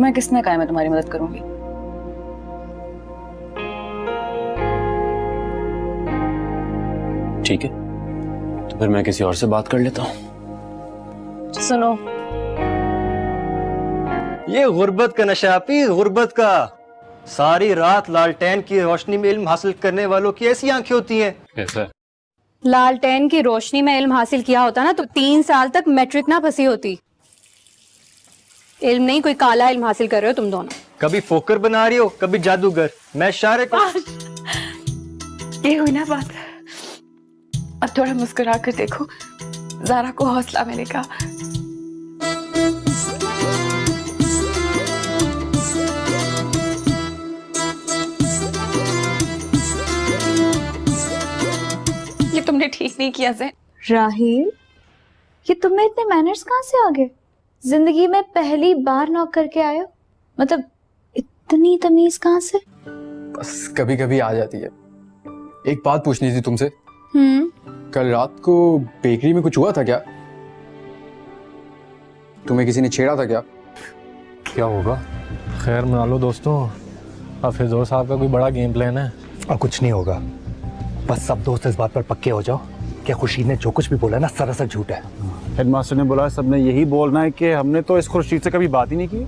तुम्हें किसने कहा मैं तुम्हारी मदद करूंगी? ठीक है, तो फिर मैं किसी और से बात कर लेता हूँ। सुनो, ये गुर्बत का नशा पी, गुर्बत का। सारी रात लालटेन की रोशनी में इल्म हासिल करने वालों की ऐसी आंखें होती हैं। कैसा? लालटेन की रोशनी में इल्म हासिल किया होता ना तो 3 साल तक मैट्रिक ना फंसी होती। इल्म नहीं, कोई काला इल्म हासिल कर रहे हो तुम दोनों। कभी फोकर बना रही हो, कभी जादूगर। मैं शारे को ये हुई ना बात। अब थोड़ा मुस्कुरा कर देखो, ज़ारा को हौसला मिलेगा। ये तुमने ठीक नहीं किया ज़ैन। राहील, ये तुम्हें इतने मैनर्स कहाँ से आ गए? जिंदगी में पहली बार नॉक करके आए हो, मतलब इतनी तमीज कहाँ से? बस कभी कभी आ जाती है। एक बात पूछनी थी तुमसे। कल रात को बेकरी में कुछ हुआ था क्या? तुम्हें किसी ने छेड़ा था क्या? क्या होगा, खैर मना लो दोस्तों। अब फिजोर साहब का कोई बड़ा गेम प्लान है। और कुछ नहीं होगा, बस सब दोस्त इस बात पर पक्के हो जाओ कि खुर्शीद ने जो कुछ भी बोला ना सरासर झूठ है। हेडमास्टर ने बोला सबने यही बोलना है कि हमने तो इस खुर्शीद से कभी बात ही नहीं की।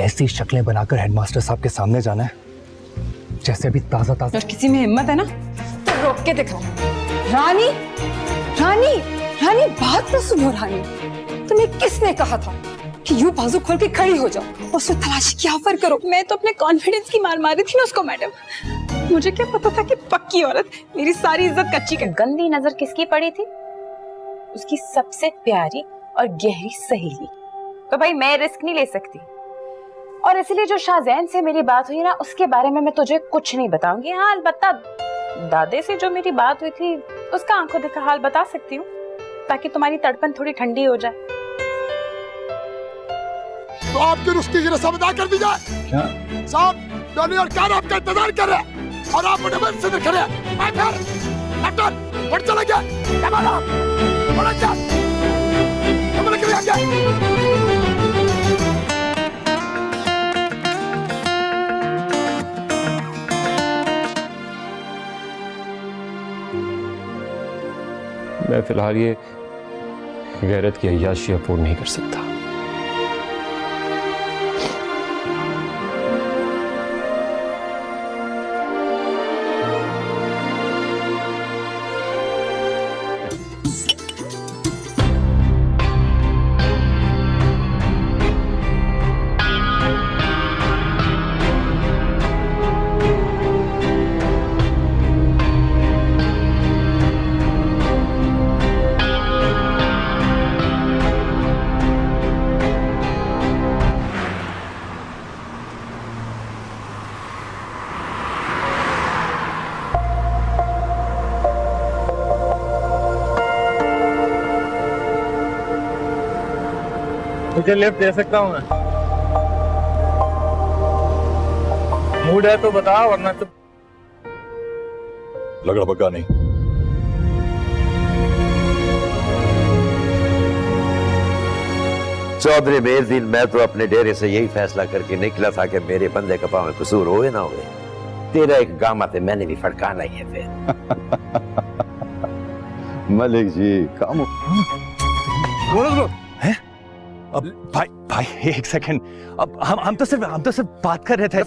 ऐसी शक्लें बनाकर हेडमास्टर साहब के सामने जाना है जैसे अभी ताजा ताजा। और किसी में हिम्मत है ना तो रोक के दिखाओ। रानी, रानी, रानी, बात तो सुनो रानी। तुम्हें किसने कहा था कि यूं बाजू खोल के खड़ी हो जाओ और उससे तलाशी की ऑफर करो? मैं तो अपने कॉन्फिडेंस की मार मारी थी ना उसको मैडम। मुझे क्या पता था कि पक्की औरत मेरी सारी इज्जत कच्ची कर। गंदी नजर किसकी पड़ी थी? उसकी सबसे प्यारी और गहरी सहेली। तो भाई मैं रिस्क नहीं ले सकती, और इसलिए जो शाहजैन से मेरी बात हुई ना उसके बारे में मैं तुझे कुछ नहीं बताऊंगी। हाँ, अलबत्ता दादे से जो मेरी बात हुई थी उसका आंखों देखा हाल बता सकती हूँ, ताकि तुम्हारी तड़पन थोड़ी ठंडी हो जाए। तो आपकी रुस्की की रस्म अदा कर दी जाए। क्या साहब, डॉली और कान आपका इंतजार कर रहे हैं और आप उन्हें मंच से खड़े हैं। मैं फिर लेफ्टन बढ़ चला गया। क्या बोला? बड़ा अच्छा, हम लोग आ गए। मैं फिलहाल ये गैरत की अय्याशी अफोर्ड नहीं कर सकता। मुझे लिफ्ट दे सकता हूँ मैं? मूड है तो बता, वरना तो लगड़ा बग्गा नहीं। चौधरी मेहरदीन, मैं तो अपने डेरे से यही फैसला करके निकला था कि मेरे बंदे का पाँव में कसूर होए ना होए। तेरा एक गामा ते मैंने भी फड़काना ही है फिर। मलिक जी काम हैं? अब भाई एक सेकंड, अब हम तो सिर्फ बात कर रहे थे।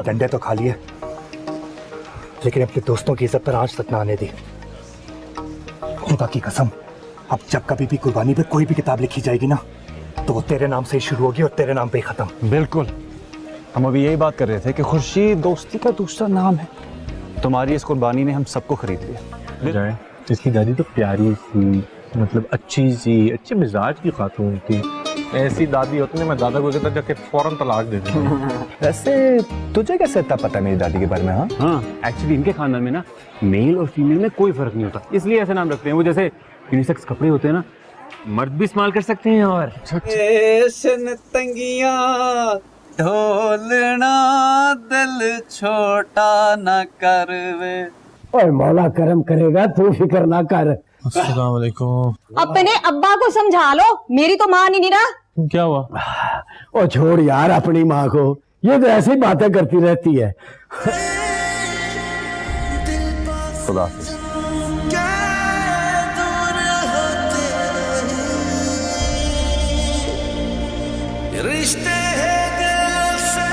डंडे तो खा लिए, लेकिन अपने दोस्तों की इज्जत पर आंच तक ना आने दी। खुदा की कसम, अब जब कभी भी कुर्बानी पे कोई भी किताब लिखी जाएगी ना तो वो तेरे नाम से ही शुरू होगी और तेरे नाम पे ही खत्म। बिल्कुल, हम अभी यही बात कर रहे थे कि खुर्शीद दोस्ती का दूसरा नाम है। तुम्हारी इस कुर्बानी ने हम सबको खरीद लिया। इसकी दादी तो प्यारी सी, मतलब अच्छी सी, अच्छे मिजाज की खातून थी। ऐसी दादी होती ना, मैं दादा को कहता जाके फौरन तलाक दे दूं। वैसे तुझे कैसे इतना पता मेरी दादी के बारे में? हाँ, एक्चुअली इनके खानदान में ना मेल और फीमेल में कोई फर्क नहीं होता, इसलिए ऐसे नाम रखते हैं। वो जैसे यूनिसेक्स कपड़े होते हैं ना, मर्द भी इस्तेमाल कर सकते हैं और ढोलना दिल छोटा न कर वे। और मौला करम करेगा, तू फिक्र ना कर। अस्सलाम वालेकुम। अपने अब्बा को समझा लो, मेरी तो मां नहीं रहा। क्या हुआ? ओ छोड़ यार अपनी माँ को, ये तो ऐसी बातें करती रहती है। खुदा हाफिज। रिश्ते हैं दिल से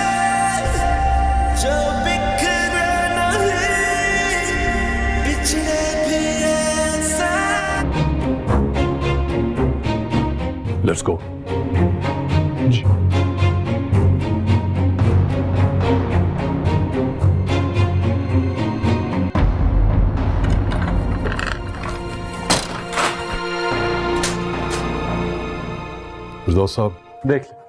जो बिखरे नहीं, बिछड़े भी ऐसा। Let's go. दोस्त साहब देख ले।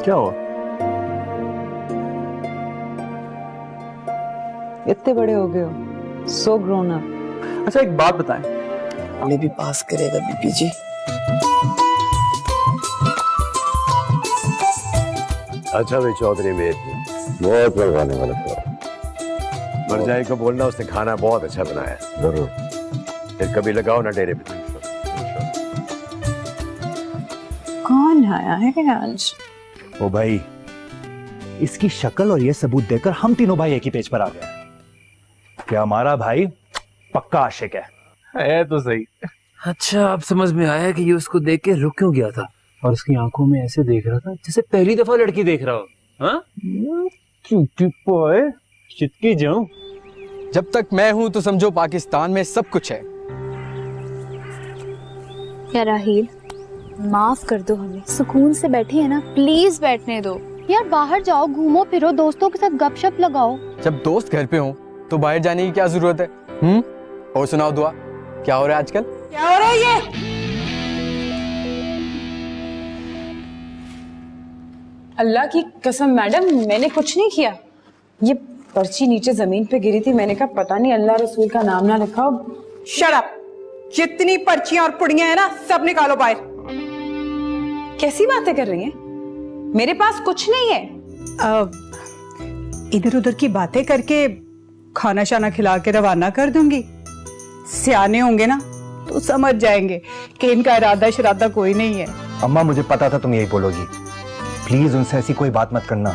क्या हुआ? इतने बड़े हो गए हो, सो ग्रोन अप। अच्छा एक बात बताएं, हमें भी पास करेगा बीबी जी? अच्छा भाई चौधरी मेर बहुत बड़वाने वाला था। मरजाई को बोलना उसने खाना बहुत अच्छा बनाया। जरूर, फिर कभी लगाओ ना डेरे पे। कौन आया है आज? ओ भाई, इसकी शक्ल और ये सबूत देकर हम तीनों भाई एक ही पेज पर आ गए कि हमारा भाई पक्का आशिक है तो सही। अच्छा, अब समझ में आया कि ये उसको देख के रुक क्यों गया था और उसकी आंखों में ऐसे देख रहा था जैसे पहली दफा लड़की देख रहा हो। हाँ? चिटकी जाऊं। जब तक मैं हूं तो समझो पाकिस्तान में सब कुछ है। या राहील, माफ कर दो हमें, सुकून से बैठी है ना, प्लीज बैठने दो यार। बाहर जाओ, घूमो फिरो, दोस्तों के साथ गपशप लगाओ। जब दोस्त घर पे हो तो बाहर जाने की क्या जरूरत है? और सुनाओ दुआ, क्या हो रहा है आजकल? क्या हो रहा है ये? अल्लाह की कसम मैडम, मैंने कुछ नहीं किया। ये पर्ची नीचे जमीन पे गिरी थी, मैंने कहा पता नहीं अल्लाह रसूल का नाम ना लिखा हो। Shut up! जितनी पर्चियां और पुड़ियां हैं ना, सब निकालो बाहर। कैसी बातें कर रही हैं? मेरे पास कुछ नहीं है। इधर उधर की बातें करके खाना शाना खिला के रवाना कर दूंगी। सियाने होंगे ना तो समझ जाएंगे कि इनका इरादा शरादा कोई नहीं है। अम्मा, मुझे पता था तुम यही बोलोगी। प्लीज उनसे ऐसी कोई बात मत करना,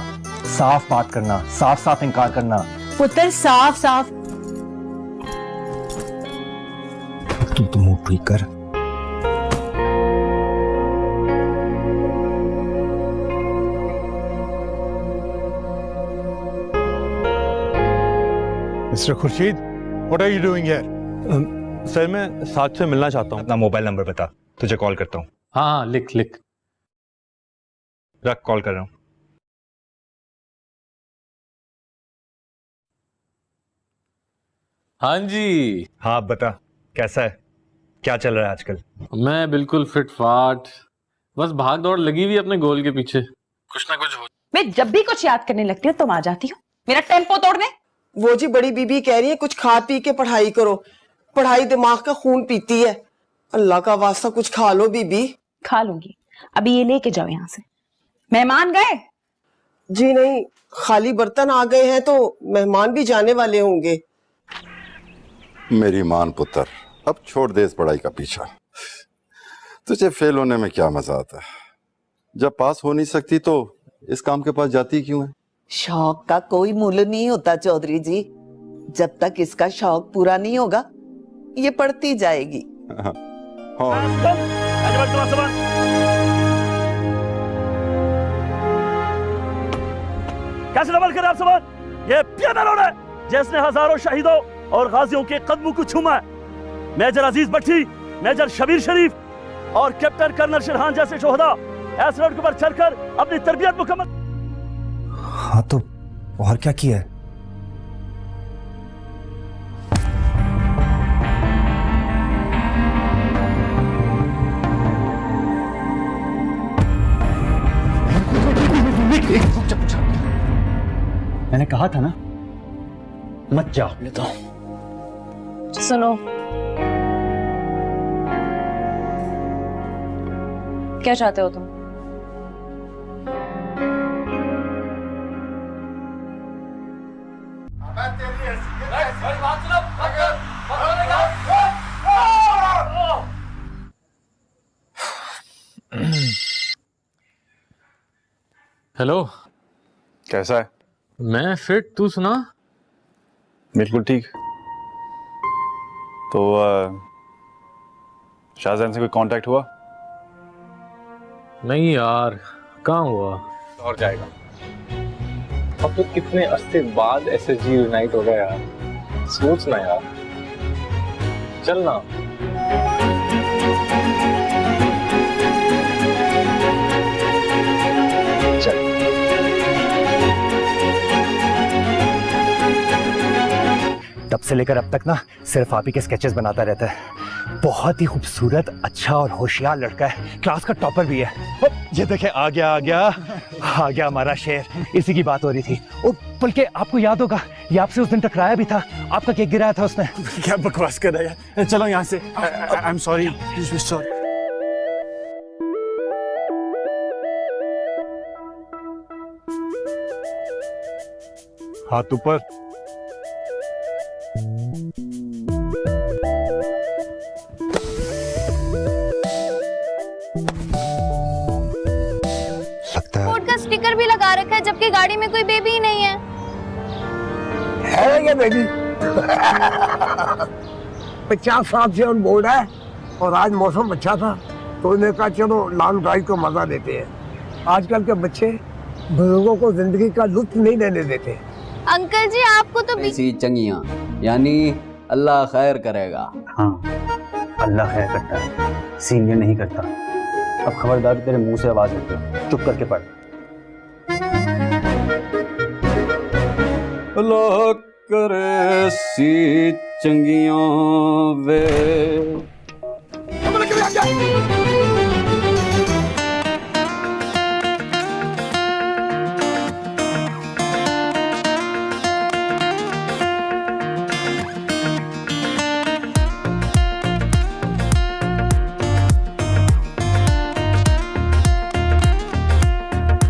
साफ बात करना, साफ साफ इनकार करना। पुत्र साफ साफ। तू तो मुंह ठीक कर। Mister Khurshid, what are you doing here? Sir मैं साथ से मिलना चाहता हूँ। अपना मोबाइल नंबर बता, तुझे कॉल करता हूँ। हाँ लिख लिख। रख, कॉल कर रहा हूँ। हाँ जी। हाँ बता, कैसा है, क्या चल रहा है आजकल? मैं बिल्कुल फिट फाट, बस भाग दौड़ लगी हुई अपने गोल के पीछे। कुछ ना कुछ हो। मैं जब भी कुछ याद करने लगती हूँ तुम आ जाती हो मेरा टेम्पो तोड़ने। वो जी बड़ी बीबी कह रही है कुछ खा पी के पढ़ाई करो, पढ़ाई दिमाग का खून पीती है। अल्लाह का वास्ता कुछ खा लो बीबी। खा लूंगी, अभी ये लेके जाओ यहाँ से। मेहमान गए? जी नहीं, खाली बर्तन आ गए हैं तो मेहमान भी जाने वाले होंगे। मेरी मान पुत्र, अब छोड़ दे इस पढ़ाई का पीछा। तुझे फेल होने में क्या मजा आता है? जब पास हो नहीं सकती तो इस काम के पास जाती क्यों है? शौक का कोई मूल्य नहीं होता चौधरी जी। जब तक इसका शौक पूरा नहीं होगा ये पढ़ती जाएगी। कैसे डबल करे आप सवाल? ये पियादा रोड है जिसने हजारों शहीदों और गाजियों के कदमों को छूमा है। मेजर अजीज भट्टी, मेजर शबीर शरीफ और कैप्टन कर्नल शिरहान जैसे शोहदा ऐसे रोड के ऊपर चढ़कर अपनी तरबियत मुकम्मल। हाँ तो और क्या किया है? मैंने कहा था ना, मत जा। सुनो, क्या चाहते हो तुम? हेलो, कैसा है? मैं फिट, तू सुना? बिल्कुल ठीक। तो शाहजहान से कोई कांटेक्ट हुआ? नहीं यार, कहाँ हुआ? और जाएगा। अब तो कितने अरसे बाद एसएसजी यूनाइट हो गया यार, सोचना यार, चलना। चल। तब से लेकर अब तक ना सिर्फ आप ही के स्केचेस बनाता रहता है। बहुत ही खूबसूरत, अच्छा और होशियार लड़का है, क्लास का टॉपर भी है। ये देखे, आ गया हमारा शेर। इसी की बात हो रही थी। और बल्कि आपको याद होगा, ये आपसे उस दिन टकराया भी था, आपका केक गिराया था उसने। क्या बकवास कर रहा है, चलो यहाँ से। I am sorry. हाथ ऊपर। कोर्ट का स्टिकर भी लगा रखा है, जबकि गाड़ी में कोई बेबी ही नहीं है। है क्या बेबी? 50 साल से ऑन बोर्ड है और आज मौसम अच्छा था तो उन्होंने कहा चलो लॉन्ग ड्राइव को मजा देते हैं। आजकल के बच्चे बुजुर्गों को जिंदगी का लुत्फ नहीं लेने देते। अंकल जी, आपको तो ऐसी चंगियां, यानी अल्लाह खैर करेगा। हाँ, अल्लाह खैर करता है, सीनियर नहीं करता। अब खबरदार, तेरे मुंह से आवाज निकले, चुप करके पढ़। अल्लाह करे सी चंगियां वे।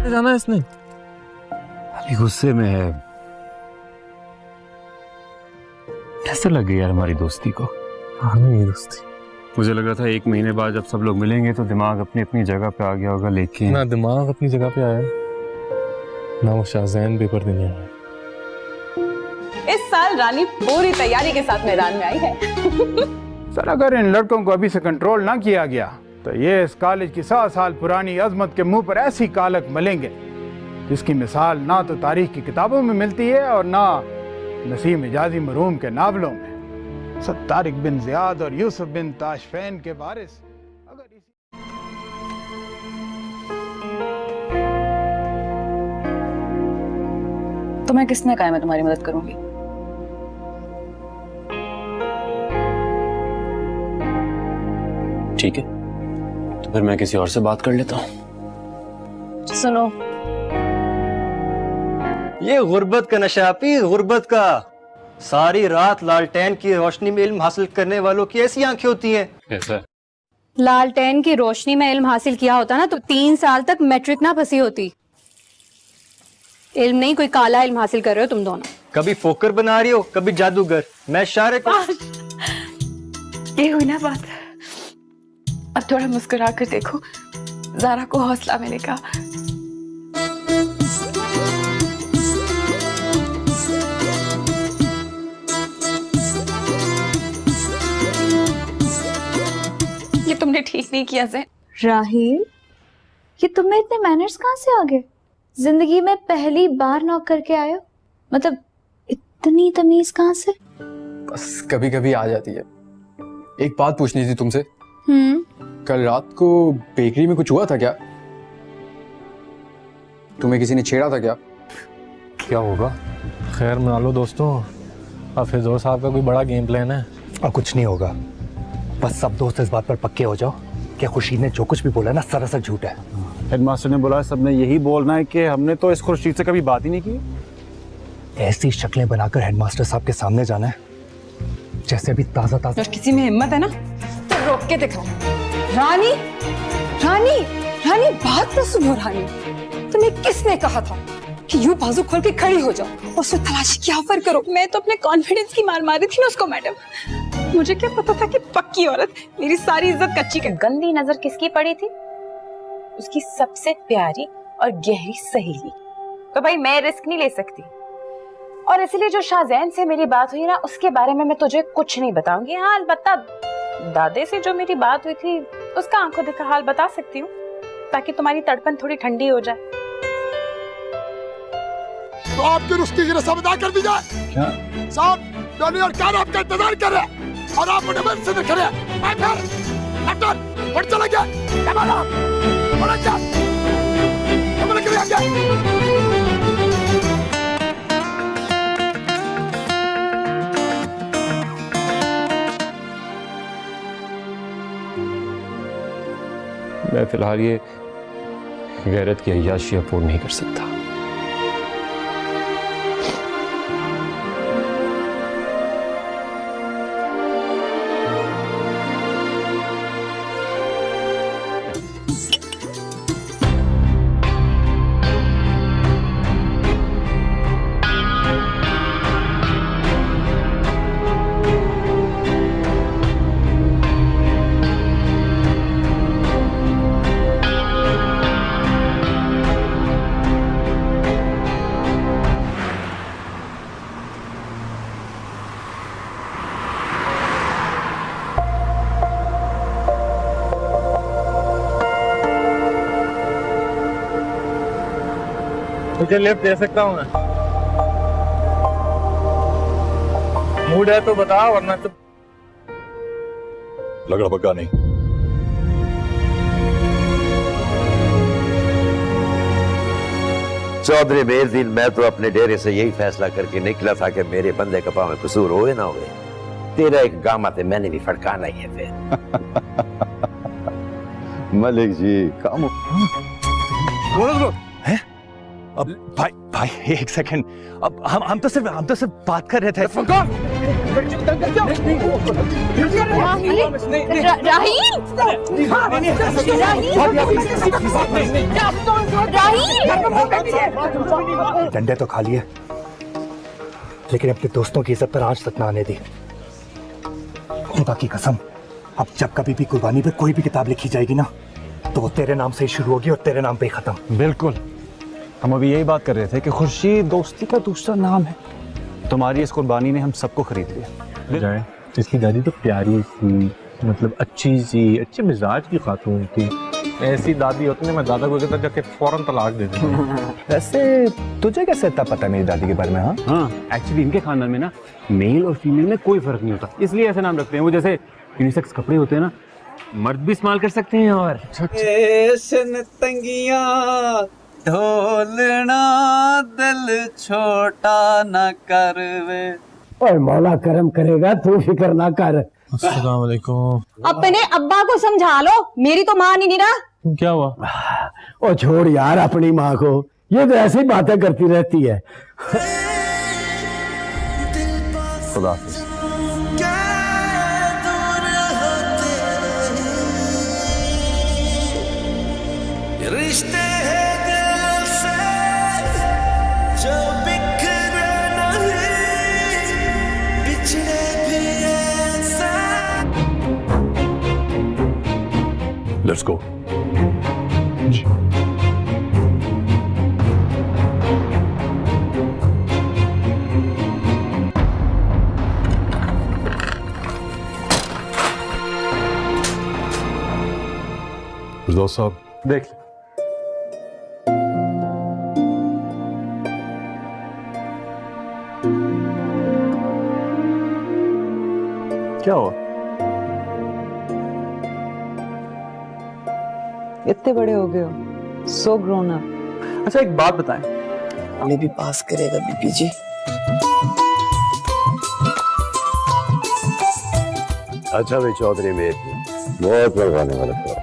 जाना है इसने, अभी गुस्से में है। कैसा लगे यार हमारी दोस्ती को? हाँ नहीं दोस्ती, मुझे लग रहा था 1 महीने बाद जब सब लोग मिलेंगे तो दिमाग अपनी अपनी जगह पे आ गया होगा, लेकिन ना दिमाग अपनी जगह पे आया, ना वो शाहजहान पेपर देने आया। इस साल रानी पूरी तैयारी के साथ मैदान में आई है। सर, अगर इन लड़कों को अभी से कंट्रोल ना किया गया तो ये इस कॉलेज की 100 साल पुरानी अजमत के मुंह पर ऐसी कालक मलेंगे जिसकी मिसाल ना तो तारीख की किताबों में मिलती है और ना नसीम इजाजी मरहूम के नावलों में। सर, तारिक बिन जियाद और यूसुफ बिन ताशफैन के वारिस तुम्हें किसने कहा मैं तुम्हारी मदद करूंगी? ठीक है, तो फिर मैं किसी और से बात कर लेता हूँ। सुनो, ये गुर्बत का नशा पी, गुर्बत का। सारी रात लालटेन की रोशनी में इल्म हासिल करने वालों की ऐसी आंखें होती हैं। कैसा? लालटेन की रोशनी में इल्म हासिल किया होता ना तो 3 साल तक मैट्रिक ना फंसी होती। इल्म नहीं, कोई काला इल्म हासिल कर रहे हो तुम दोनों। कभी फोकर बना रही हो, कभी जादूगर। मैं इशारे को ये हुई ना बात। अब थोड़ा मुस्कुरा कर देखो, ज़ारा को हौसला मिलेगा। ये तुमने ठीक नहीं किया ज़ैन। राहील, ये तुम्हें इतने मैनर्स कहाँ से आ गए? जिंदगी में पहली बार नॉक करके आए हो, मतलब इतनी तमीज कहाँ से? बस कभी कभी आ जाती है। एक बात पूछनी थी तुमसे। कल रात को बेकरी में कुछ हुआ था क्या? तुम्हें किसी ने छेड़ा था क्या? क्या होगा, खैर मना लो दोस्तों। अब फिजोर साहब का कोई बड़ा गेम प्लान है। अब कुछ नहीं होगा, बस सब दोस्त इस बात पर पक्के हो जाओ कि खुर्शीद ने जो कुछ भी बोला ना सरासर झूठ है। हेडमास्टर ने बोला सबने यही बोलना है कि हमने तो इस खुर्शीद से कभी बात ही नहीं की। ऐसी शक्लें बनाकर हेडमास्टर साहब के सामने जाना है जैसे अभी ताजा ताजा। और किसी में हिम्मत है ना तो रोक के दिखाओ। रानी रानी रानी बात तो सुनो रानी, तुम्हें किसने कहा था कि यूं बाजू खोल के खड़ी हो जाओ और उसमें तलाशी की ऑफर करो? मैं तो अपने कॉन्फिडेंस की मार मारी थी ना उसको मैडम। मुझे क्या पता था कि पक्की औरत मेरी सारी इज्जत कच्ची कर। गंदी नजर किसकी पड़ी थी? उसकी सबसे प्यारी और गहरी सहेली। तो भाई मैं रिस्क नहीं ले सकती, और इसलिए जो शाहजैन से मेरी बात हुई ना उसके बारे में मैं तुझे कुछ नहीं बताऊंगी। हाँ अलबत्ता दादे से जो मेरी बात हुई थी उसका आंखों देखा हाल बता सकती हूँ, ताकि तुम्हारी तड़पन थोड़ी ठंडी हो जाए। तो आपकी रुस्ती की रस्म अदा कर दी जाए। क्या साहब डॉली और कान आपका इंतजार कर रहे हैं और आप मुझे बंद से खड़े हैं। मैं फिर डॉक्टर बढ़ चला गया। क्या बोला? बड़ा क्या? हम लोग क्या गया? मैं फिलहाल ये गैरत की अय्याशी अफोर्ड नहीं कर सकता। मुझे लिफ्ट दे सकता हूँ मैं? मूड है तो बता, वरना तो लगड़ा पक्का नहीं। चौधरी मेहरदीन, मैं तो अपने डेरे से यही फैसला करके निकला था कि मेरे बंदे का पाँव में कसूर होए ना होए। तेरा एक गामा थे, मैंने भी फड़काना ही है फिर। मलिक जी काम हैं? अब भाई एक सेकंड, अब हम तो सिर्फ बात कर रहे थे। डंडे तो खा लिए, लेकिन अपने दोस्तों की इज्जत पर आंच तक ना आने दी। खुदा की कसम, अब जब कभी भी कुर्बानी पे कोई भी किताब लिखी जाएगी ना, तो वो तेरे नाम से ही शुरू होगी और तेरे नाम पे ही खत्म। बिल्कुल, हम अभी यही बात कर रहे थे कि खुर्शीद दोस्ती का दूसरा नाम है। तुम्हारी इस कुर्बानी ने हम सबको खरीद लिया। जाए इसकी दादी तो प्यारी सी, मतलब अच्छी सी, अच्छे मिजाज की खातून थी। ऐसी दादी होती है मैं दादा को कहता जाके फौरन तलाक दे दूं। वैसे तुझे कैसे इतना पता है मेरी दादी के बारे में? हाँ एक्चुअली इनके खानदान में ना मेल और फीमेल में कोई फर्क नहीं होता, इसलिए ऐसे नाम रखते हैं। वो जैसे यूनिसेक्स कपड़े होते हैं ना, मर्द भी इस्तेमाल कर सकते हैं। और तंगियां ढोलना दिल छोटा न करवे। और मौला करम करेगा, तू फिक्र ना कर। अस्सलाम वालेकुम। अपने अब्बा को समझा लो, मेरी तो मान ही नहीं रहा। क्या हुआ? ओ छोड़ यार अपनी माँ को, ये तो ऐसी बातें करती रहती है। खुदा हाफिज। रिश्ते हैं दिल से जो बिखरे नहीं, बिछड़े भी ऐसा। Let's go. फिरदौस साहब देख क्या हुआ? इतने बड़े हो गए हो, सो ग्रोन अप। अच्छा एक बात बताएं, हमें भी पास करेगा बीबी जी? अच्छा भाई चौधरी मेहरदीन, बहुत लगवाने वाला था।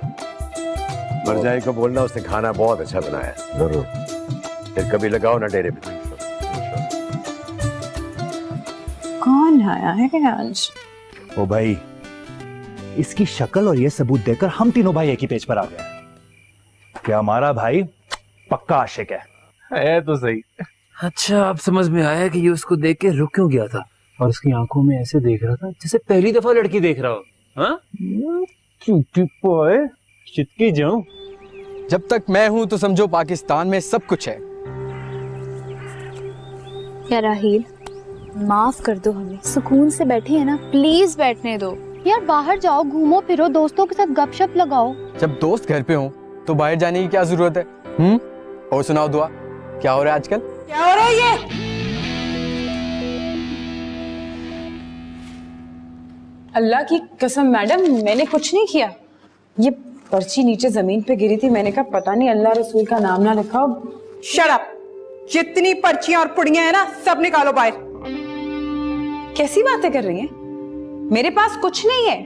मरजाई को बोलना उसने खाना बहुत अच्छा बनाया। जरूर, फिर कभी लगाओ ना डेरे पे। कौन आया है आज? ओ भाई, इसकी शक्ल और ये सबूत देकर हम तीनों भाई एक ही पेज पर आ गए कि हमारा भाई पक्का आशिक है तो सही। अच्छा, अब समझ में आया कि ये उसको देख के रुक क्यों गया था और उसकी आंखों में ऐसे देख रहा था जैसे पहली दफा लड़की देख रहा हो। हाँ? चिटकी जाऊं। जब तक मैं हूं तो समझो पाकिस्तान में सब कुछ है। यार राहील, माफ कर दो हमें, सुकून से बैठी है ना, प्लीज बैठने दो। यार बाहर जाओ, घूमो फिरो, दोस्तों के साथ गपशप लगाओ। जब दोस्त घर पे हो तो बाहर जाने की क्या जरूरत है? और सुनाओ दुआ, क्या हो रहा है आजकल? क्या हो रहा है ये? अल्लाह की कसम मैडम, मैंने कुछ नहीं किया। ये पर्ची नीचे जमीन पे गिरी थी, मैंने कहा पता नहीं अल्लाह रसूल का नाम ना लिखा हो। Shut up! जितनी पर्चियां और पुड़ियां हैं ना, सब निकालो बाहर। कैसी बातें कर रही हैं? मेरे पास कुछ नहीं है।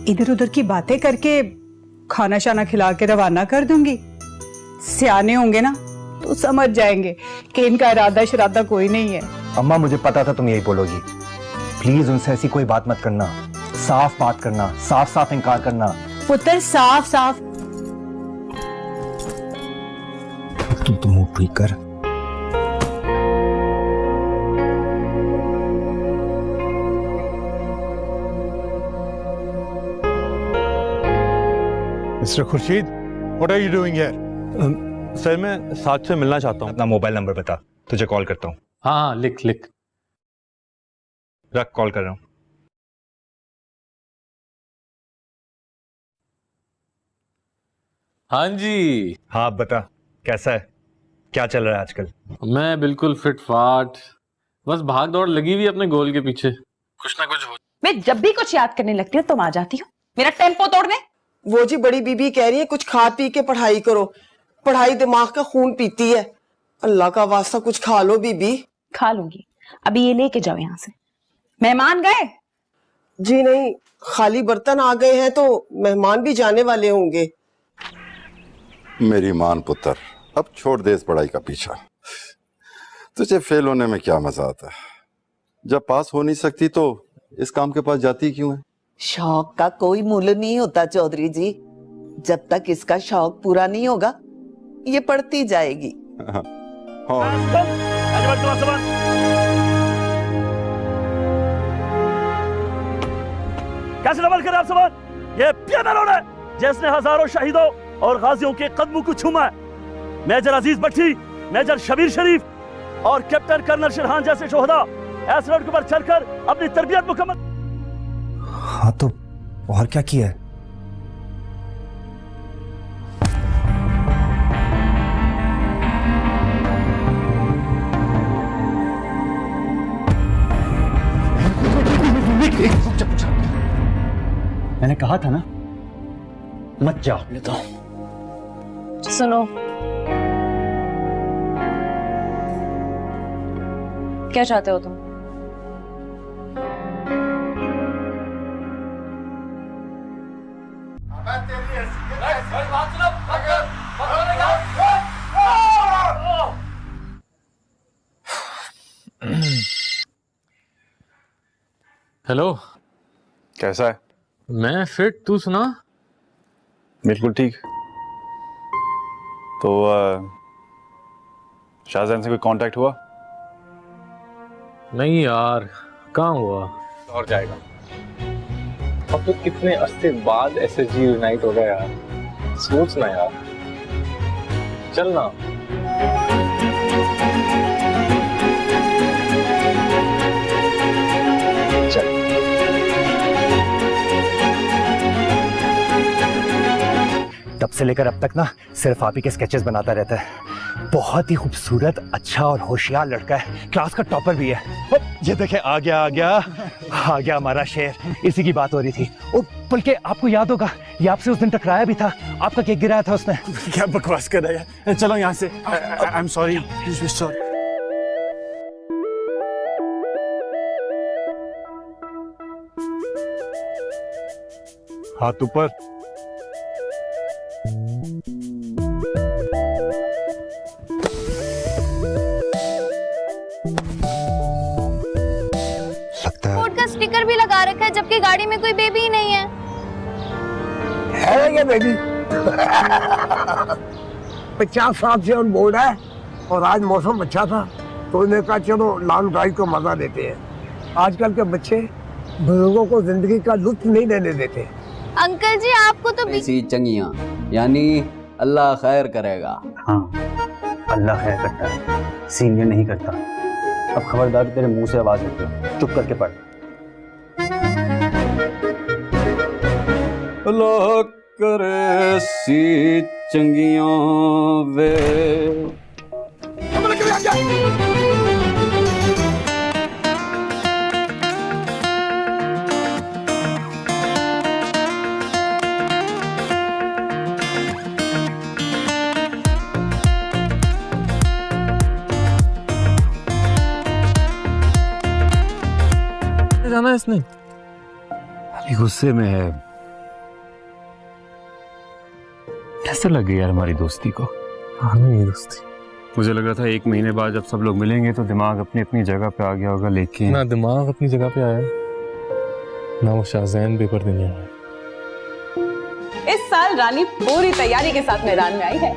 इधर उधर की बातें करके खाना शाना खिला के रवाना कर दूंगी। सियाने होंगे ना तो समझ जाएंगे कि इनका इरादा शरादा कोई नहीं है। अम्मा, मुझे पता था तुम यही बोलोगी। प्लीज उनसे ऐसी कोई बात मत करना, साफ बात करना, साफ साफ इनकार करना। पुत्र साफ साफ। तुम तो मुंह ठीक कर। Mister Khurshid, what are you doing here? Sir, मैं साथ से मिलना चाहता हूँ। अपना मोबाइल नंबर बता, तुझे कॉल करता हूँ। हाँ, लिख लिख। रख, कॉल कर रहा हूँ। हाँ जी। हाँ बता, कैसा है, क्या चल रहा है आजकल? मैं बिल्कुल फिट फाट, बस भाग दौड़ लगी हुई अपने गोल के पीछे। कुछ ना कुछ हो। मैं जब भी कुछ याद करने लगती हूँ तुम आ जाती हो मेरा टेम्पो तोड़ने। वो जी बड़ी बीबी कह रही है कुछ खा पी के पढ़ाई करो, पढ़ाई दिमाग का खून पीती है। अल्लाह का वास्ता कुछ खा लो बीबी। खा लूंगी, अभी ये लेके जाओ यहाँ से। मेहमान गए? जी नहीं, खाली बर्तन आ गए हैं तो मेहमान भी जाने वाले होंगे। मेरी मान पुत्र, अब छोड़ दे इस पढ़ाई का पीछा। तुझे फेल होने में क्या मजा आता है? जब पास हो नहीं सकती तो इस काम के पास जाती क्यों है? शौक का कोई मूल्य नहीं होता चौधरी जी। जब तक इसका शौक पूरा नहीं होगा ये पढ़ती जाएगी। कैसे डबल करे आप सवाल? ये पियानो है जिसने हजारों शहीदों और गाजियों के कदमों को छूमा है। मेजर अजीज भट्टी, मेजर शबीर शरीफ और कैप्टन कर्नल शिरहान जैसे शोहदा ऐसे रोड पर चलकर अपनी तरबियत मुकम्मल। हाँ तो और क्या किया है? मैंने कहा था ना मत जाओ। सुनो, क्या चाहते हो तुम? हेलो, कैसा है? मैं फिट, तू सुना? बिल्कुल ठीक। तो शाहजहान से कोई कांटेक्ट हुआ? नहीं यार, कहाँ हुआ? और जाएगा। अब तो कितने अरसे बाद एसएसजी यूनाइट हो गया यार, सोचना यार। चलना। चल। तब से लेकर अब तक ना सिर्फ आप ही के स्केचेस बनाता रहता है। बहुत ही खूबसूरत, अच्छा और होशियार लड़का है, क्लास का टॉपर भी है। ये देखे आ गया हमारा शेर। इसी की बात हो रही थी। बल्कि आपको याद होगा ये आपसे उस दिन टकराया भी था, आपका केक गिराया था उसने। क्या बकवास कर रहा है? चलो यहाँ से। I am sorry. हाथ ऊपर। कोर्ट का स्टिकर बेबी लगा रखा है जबकि गाड़ी में कोई बेबी ही नहीं है। है ये बेबी 50 साल से ऑन बोर्ड है और आज मौसम अच्छा था तो उन्हें कहा चलो लॉन्ग ड्राइव को मजा देते हैं। आजकल के बच्चे बुजुर्गों को जिंदगी का लुत्फ नहीं लेने देते। अंकल जी आपको तो ऐसी चंगियां यानी अल्लाह खैर करेगा। हाँ, अल्लाह खैर करता है, सीनियर नहीं करता। अब खबरदार तेरे मुंह से आवाज निकले, चुप करके पढ़। अल्लाह करे सी चंगियां वे। जाना है इसने, अभी गुस्से में है। कैसा लगे यार हमारी दोस्ती को? हाँ नहीं दोस्ती, मुझे लग रहा था 1 महीने बाद जब सब लोग मिलेंगे तो दिमाग अपनी अपनी जगह पे आ गया होगा, लेकिन ना दिमाग अपनी जगह पे आया ना वो शाहजैन पेपर देने आया। इस साल रानी पूरी तैयारी के साथ मैदान में आई है।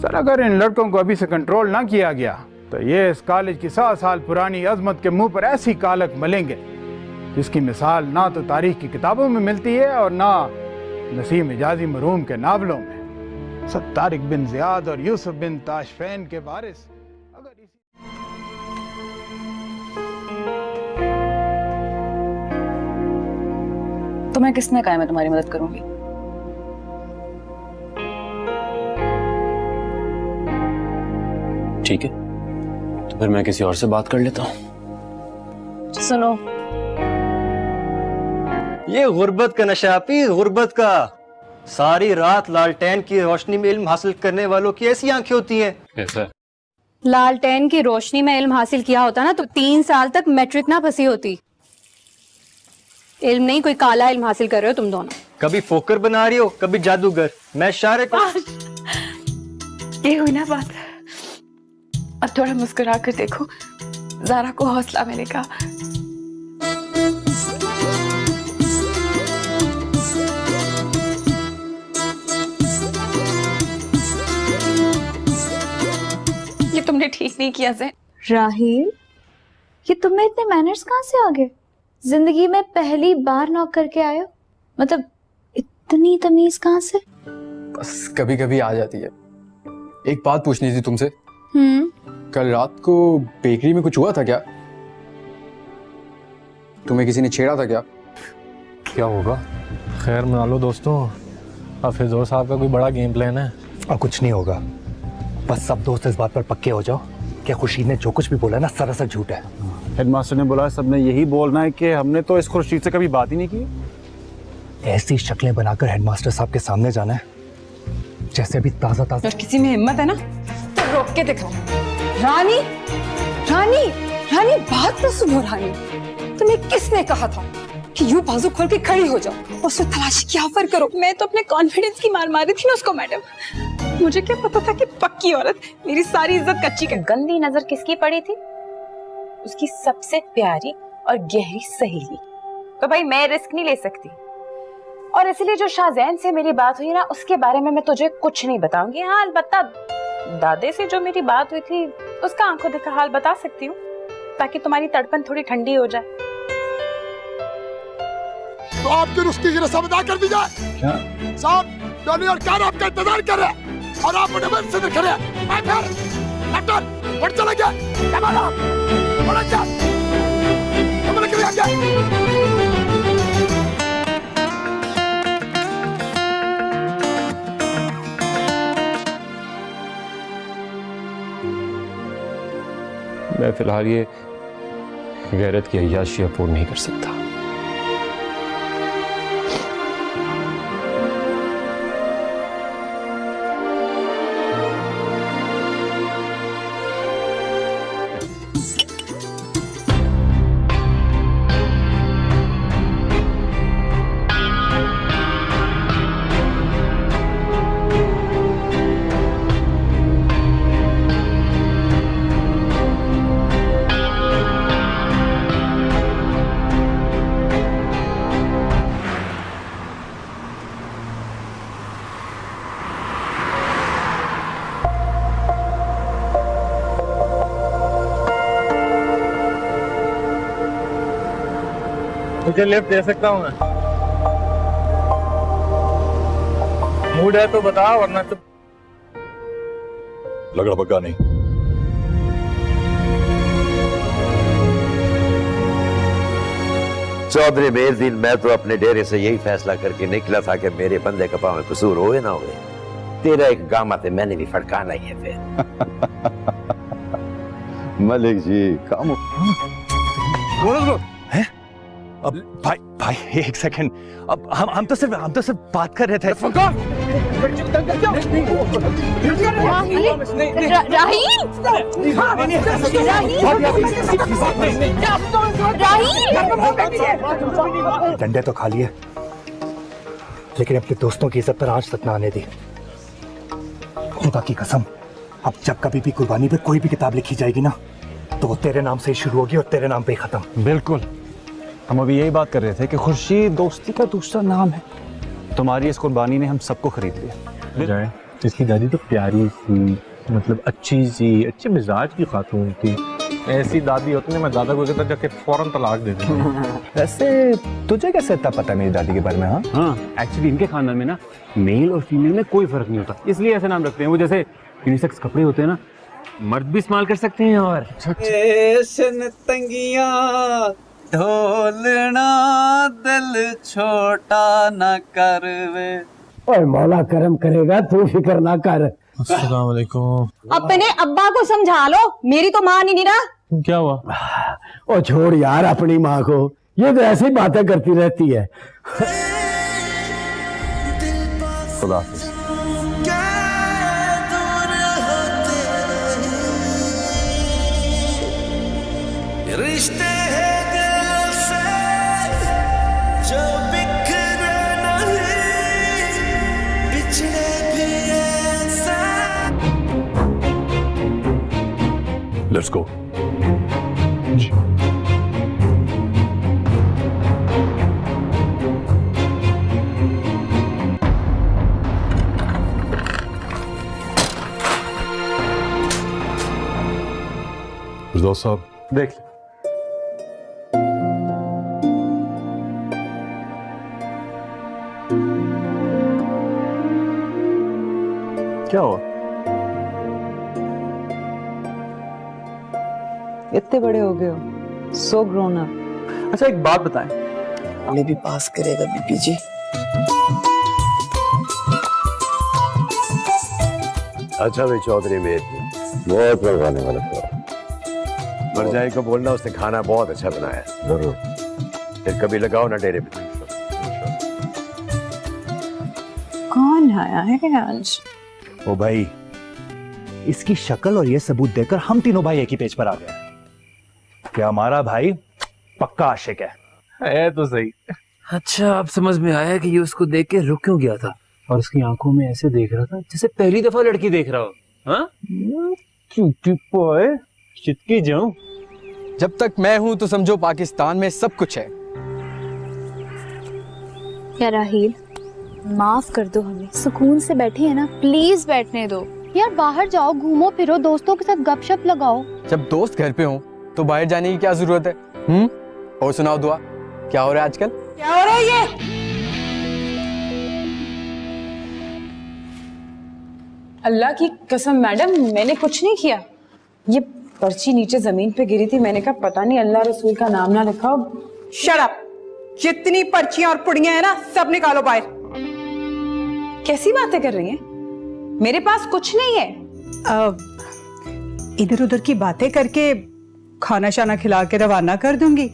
सर अगर इन लड़कों को अभी से कंट्रोल ना किया गया तो ये इस कॉलेज की 100 साल पुरानी अजमत के मुंह पर ऐसी कालक मलेंगे जिसकी मिसाल ना तो तारीख की किताबों में मिलती है और ना नसीम इजाजी मरूम के नावलों में। सब तारिक बिन जियाद और यूसुफ बिन ताशफैन के वारिस तुम्हें किसने कहा मैं तुम्हारी मदद करूंगी? ठीक है, तो फिर मैं किसी और से बात कर लेता हूँ। सुनो, ये गुर्बत का नशा पी, गुर्बत का। सारी रात लालटेन की रोशनी में इल्म हासिल करने वालों की ऐसी आंखें होती हैं। कैसा? लालटेन की रोशनी में इल्म हासिल किया होता ना तो 3 साल तक मैट्रिक ना फंसी होती। इल्म नहीं, कोई काला इल्म हासिल कर रहे हो तुम दोनों। कभी फोकर बना रही हो, कभी जादूगर। मैं शारे को ये हुई ना बात। अब थोड़ा मुस्कुरा कर देखो, ज़ारा को हौसला मिलेगा। ये तुमने ठीक नहीं किया ज़ैन। राहील, ये तुम्हें इतने मैनर्स कहाँ से आ गए? जिंदगी में पहली बार नॉक करके आए हो, मतलब इतनी तमीज कहाँ से? बस कभी कभी आ जाती है। एक बात पूछनी थी तुमसे। कल रात को बेकरी में कुछ हुआ था क्या? तुम्हें किसी ने छेड़ा था क्या? क्या होगा, खैर मना लो दोस्तों। अब फिजोर साहब का कोई बड़ा गेम प्लान है। और कुछ नहीं होगा, बस सब दोस्त इस बात पर पक्के हो जाओ कि खुर्शीद ने जो कुछ भी बोला ना सरासर झूठ है। हेडमास्टर ने बोला सबने यही बोलना है कि हमने तो इस खुर्शीद से कभी बात ही नहीं की। ऐसी शक्लें बनाकर हेडमास्टर साहब के सामने जाना है जैसे अभी ताजा ताजा। अगर किसी में हिम्मत है ना तो रोक के दिखाओ। रानी, रानी, रानी, बात तो सुनो रानी। तुम्हें किसने कहा था कि यूं बाजू खोल के खड़ी हो जाओ और उससे तलाशी की ऑफर करो? मैं तो अपने कॉन्फिडेंस की मार मारी थी ना उसको मैडम। मुझे क्या पता था कि पक्की औरत मेरी सारी इज्जत कच्ची कर। गंदी नजर किसकी पड़ी थी? उसकी सबसे प्यारी और गहरी सहेली। तो भाई मैं रिस्क नहीं ले सकती, और इसलिए जो शाहजैन से मेरी बात हुई ना उसके बारे में मैं तुझे कुछ नहीं बताऊंगी। हाँ अलबत्ता दादे से जो मेरी बात हुई थी उसका आंखों देखा हाल बता सकती हूँ, ताकि तुम्हारी तड़पन थोड़ी ठंडी हो जाए। तो आपकी रुस्की की रस्म अदा कर दी जाए। क्या साहब, डॉली और कार आपका इंतजार कर रहे हैं और आप मुझे बंद से खड़े हैं। मैं फिर लेफ्टन बढ़ चला गया। क्या बोला? बड़ा अच्छा, हम लोग कभी आ गए। मैं फिलहाल ये गैरत की अय्याशी अफोर्ड नहीं कर सकता। मुझे लिफ्ट दे सकता हूँ मैं? मूड है तो बता, वरना तो लगड़ा बग्गा नहीं। चौधरी मेहरदीन, मैं तो अपने डेरे से यही फैसला करके निकला था कि मेरे बंदे का पाँव में कसूर होए ना होए। तेरा एक गामा थे मैंने भी फड़काना ही है फिर। मलिक जी काम हैं? अब भाई एक सेकंड, अब हम तो सिर्फ बात कर रहे थे। डंडे तो खा लिए, लेकिन अपने दोस्तों की इज्जत पर आंच तक ना आने दी। खुदा की कसम, अब जब कभी भी कुर्बानी पे कोई भी किताब लिखी जाएगी ना, तो वो तेरे नाम से ही शुरू होगी और तेरे नाम पे ही खत्म। बिल्कुल, हम अभी यही बात कर रहे थे कि खुर्शीद दोस्ती का दूसरा नाम है। तुम्हारी इस कुर्बानी ने हम सबको खरीद लिया। जाए, इसकी दादी तो प्यारी सी, मतलब अच्छी सी, अच्छे मिजाज की खातून थी। ऐसी दादी होती ना, मैं दादा को कहता जाके फौरन तलाक दे दूंगा। वैसे तुझे कैसे इतना पता मेरी दादी के बारे में? हाँ, एक्चुअली इनके खानदान में ना मेल और फीमेल में कोई फर्क नहीं होता, इसलिए ऐसे नाम रखते हैं। वो जैसे यूनिसेक्स कपड़े होते हैं ना, मर्द भी इस्तेमाल कर सकते हैं। और तंगियां ढोलना दिल छोटा न करवे। ओए मौला करम करेगा, तू फिक्र ना कर। अस्सलाम वालेकुम। अपने अब्बा को समझा लो, मेरी तो मान ही नहीं रहा। क्या हुआ? ओ छोड़ यार अपनी माँ को, ये तो ऐसी बातें करती रहती है। खुदा हाफिज। रिश्ते हैं दिल से जो बिखरे नहीं, बिछड़े भी ऐसे। Let's go. दोस्त साहब देख ले। क्या हुआ? इतने बड़े हो गए हो, सो ग्रोन अप। अच्छा एक बात बताएं, हमें भी पास करेगा बीबी जी? अच्छा भाई चौधरी मेहरदीन, बहुत लगाने वाला था। मरजाई को बोलना उसने खाना बहुत अच्छा बनाया। जरूर, फिर कभी लगाओ ना डेरे पे। कौन आया है आज? ओ भाई, इसकी शक्ल और ये सबूत देकर हम तीनों भाई एक ही पेज पर आ गए कि हमारा भाई पक्का आशिक है तो सही। अच्छा, अब समझ में आया कि ये उसको देख के रुक क्यों गया था और उसकी आंखों में ऐसे देख रहा था जैसे पहली दफा लड़की देख रहा हो। हाँ? चिटकी जाऊं। जब तक मैं हूं तो समझो पाकिस्तान में सब कुछ है। क्या राहील, माफ कर दो हमें, सुकून से बैठे हैं ना, प्लीज बैठने दो यार। बाहर जाओ, घूमो फिरो, दोस्तों के साथ गपशप लगाओ। जब दोस्त घर पे हो तो बाहर जाने की क्या जरूरत है? और सुनाओ दुआ, क्या हो रहा है आजकल? क्या हो रहा है ये? अल्लाह की कसम मैडम, मैंने कुछ नहीं किया। ये पर्ची नीचे जमीन पे गिरी थी, मैंने कहा पता नहीं अल्लाह रसूल का नाम ना लिखा हो। Shut up! जितनी पर्चियां और पुड़ियां हैं ना, सब निकालो बाहर। कैसी बातें कर रही हैं? मेरे पास कुछ नहीं है। इधर उधर की बातें करके खाना शाना खिला के रवाना कर दूंगी।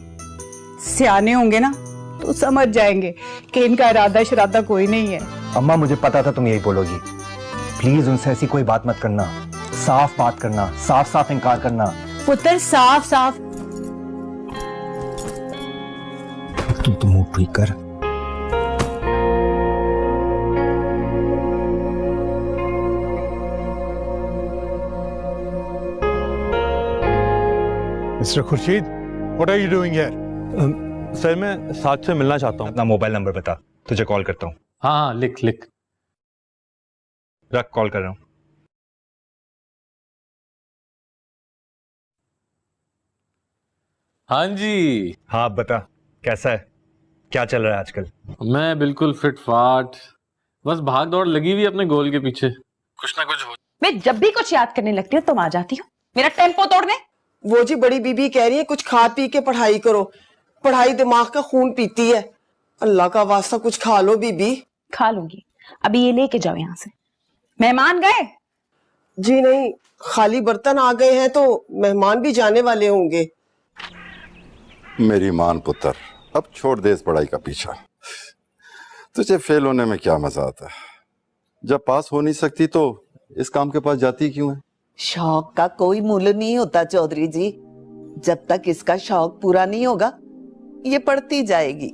सियाने होंगे ना तो समझ जाएंगे कि इनका इरादा शरादा कोई नहीं है। अम्मा, मुझे पता था तुम यही बोलोगी। प्लीज उनसे ऐसी कोई बात मत करना, साफ बात करना, साफ साफ इनकार करना। पुत्र साफ साफ। तुम तो मुंह ठीक कर। Mister Khurshid, what are you doing here? Sir मैं साथ से मिलना चाहता हूँ। अपना मोबाइल नंबर बता, तुझे कॉल करता हूँ। हाँ लिख रख, कॉल कर रहा हूँ। हाँ जी। हाँ बता, कैसा है? क्या चल रहा है आजकल? मैं बिल्कुल फिट फाट, बस भाग दौड़ लगी हुई अपने गोल के पीछे। कुछ ना कुछ हो। मैं जब भी कुछ याद करने लगती हूँ तुम आ जाती हो मेरा टेम्पो तोड़ने। वो जी बड़ी बीबी कह रही है कुछ खा पी के पढ़ाई करो, पढ़ाई दिमाग का खून पीती है। अल्लाह का वास्ता कुछ खा लो बीबी। खा लूंगी, अभी ये लेके जाओ यहाँ से। मेहमान गए? जी नहीं, खाली बर्तन आ गए हैं तो मेहमान भी जाने वाले होंगे। मेरी मान पुत्र, अब छोड़ दे इस पढ़ाई का पीछा। तुझे फेल होने में क्या मजा आता है? जब पास हो नहीं सकती तो इस काम के पास जाती क्यों है? शौक का कोई मूल्य नहीं होता चौधरी जी। जब तक इसका शौक पूरा नहीं होगा ये पढ़ती जाएगी।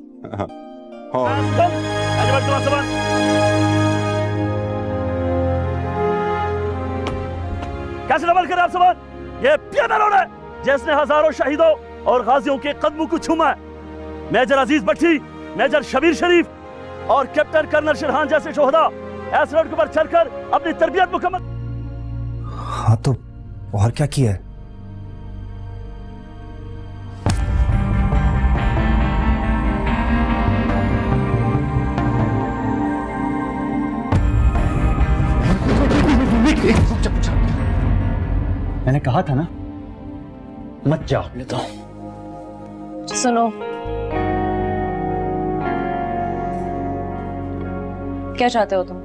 कैसे नवल करे आप सवाल? ये पियाना रोड है जिसने हजारों शहीदों और गाजियों के कदमों को छूमा है। मेजर अजीज भट्टी, मेजर शबीर शरीफ और कैप्टन कर्नल शिरहान जैसे शोहदा ऐस रोड के ऊपर चढ़कर अपनी तरबियत मुकम्मल। हाँ तो और क्या किया है? मैंने कहा था ना मत जा। लेता हूं। सुनो, क्या चाहते हो तुम?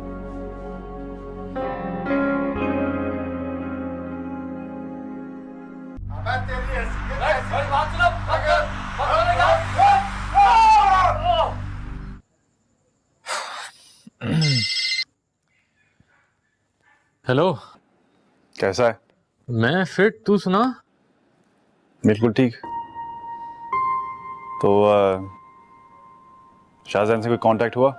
हेलो, कैसा है? मैं फिट, तू सुना? बिल्कुल ठीक। तो शाहजहान से कोई कांटेक्ट हुआ?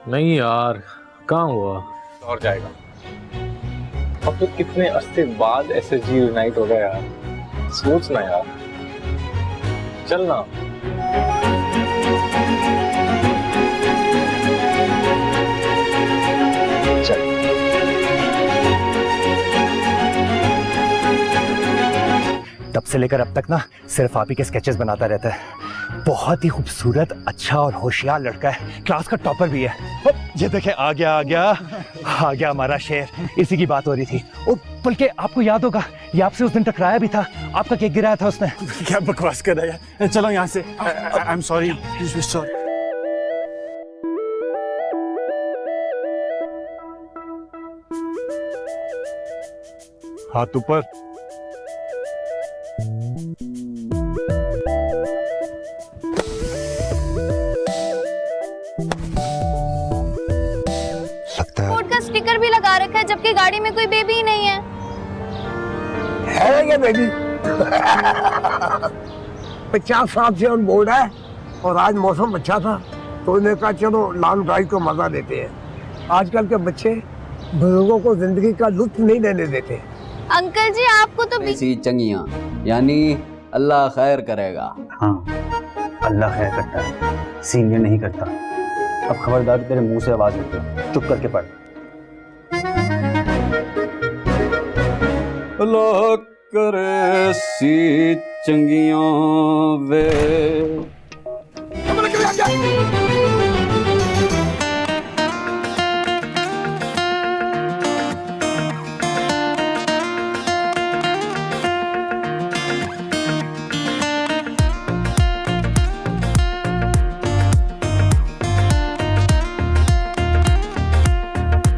नहीं यार, कहाँ हुआ? और जाएगा। अब तो कितने अरसे बाद एसएसजी यूनाइट हो गया यार, सोचना यार। चलना। चल। तब से लेकर अब तक ना सिर्फ आप ही के स्केचेस बनाता रहता है। बहुत ही खूबसूरत, अच्छा और होशियार लड़का है, क्लास का टॉपर भी है। ये देखे आ गया हमारा शेर। इसी की बात हो रही थी। और बल्कि आपको याद होगा ये आपसे उस दिन टकराया भी था, आपका केक गिराया था उसने। क्या बकवास कर रहा है? चलो यहाँ से। I am sorry. हाथ ऊपर। कोर्ट का स्टिकर भी लगा रखा है जबकि गाड़ी में कोई बेबी ही नहीं है। है क्या बेबी? 50 साल से ऑन बोर्ड है और आज मौसम अच्छा था तो उन्होंने कहा चलो लॉन्ग ड्राइव को मजा लेते हैं। आजकल के बच्चे बुजुर्गों को जिंदगी का लुत्फ नहीं लेने देते। अंकल जी आपको तो ऐसी चंगियां, यानी अल्लाह खैर करेगा। हाँ, अल्लाह खैर करता है, सीनियर नहीं करता। अब खबरदार तेरे मुंह से आवाज निकले, चुप करके पढ़। अल्लाह करे सी चंगियां वे।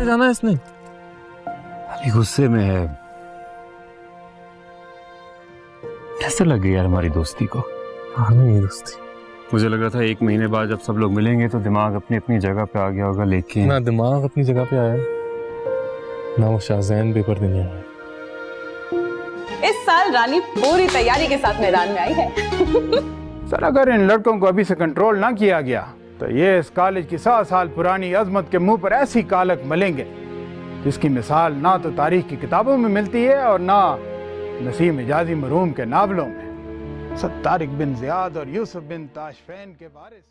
जाना है इसने? अभी गुस्से में है। कैसा लगे यार हमारी दोस्ती को? हाँ नहीं दोस्ती। मुझे लग रहा था 1 महीने बाद जब सब लोग मिलेंगे तो दिमाग अपनी अपनी जगह पे आ गया होगा, लेकिन ना दिमाग अपनी जगह पे आया ना वो शाहजहान पेपर देने आया। इस साल रानी पूरी तैयारी के साथ मैदान में आई है। सर अगर इन लड़कों को अभी से कंट्रोल ना किया गया तो ये इस कॉलेज की 100 साल पुरानी अजमत के मुंह पर ऐसी कालक मलेंगे जिसकी मिसाल ना तो तारीख की किताबों में मिलती है और ना नसीम इजाजी मरहूम के नावलों में। सर तारिक बिन ज़ियाद और यूसुफ बिन ताशफैन के वारिस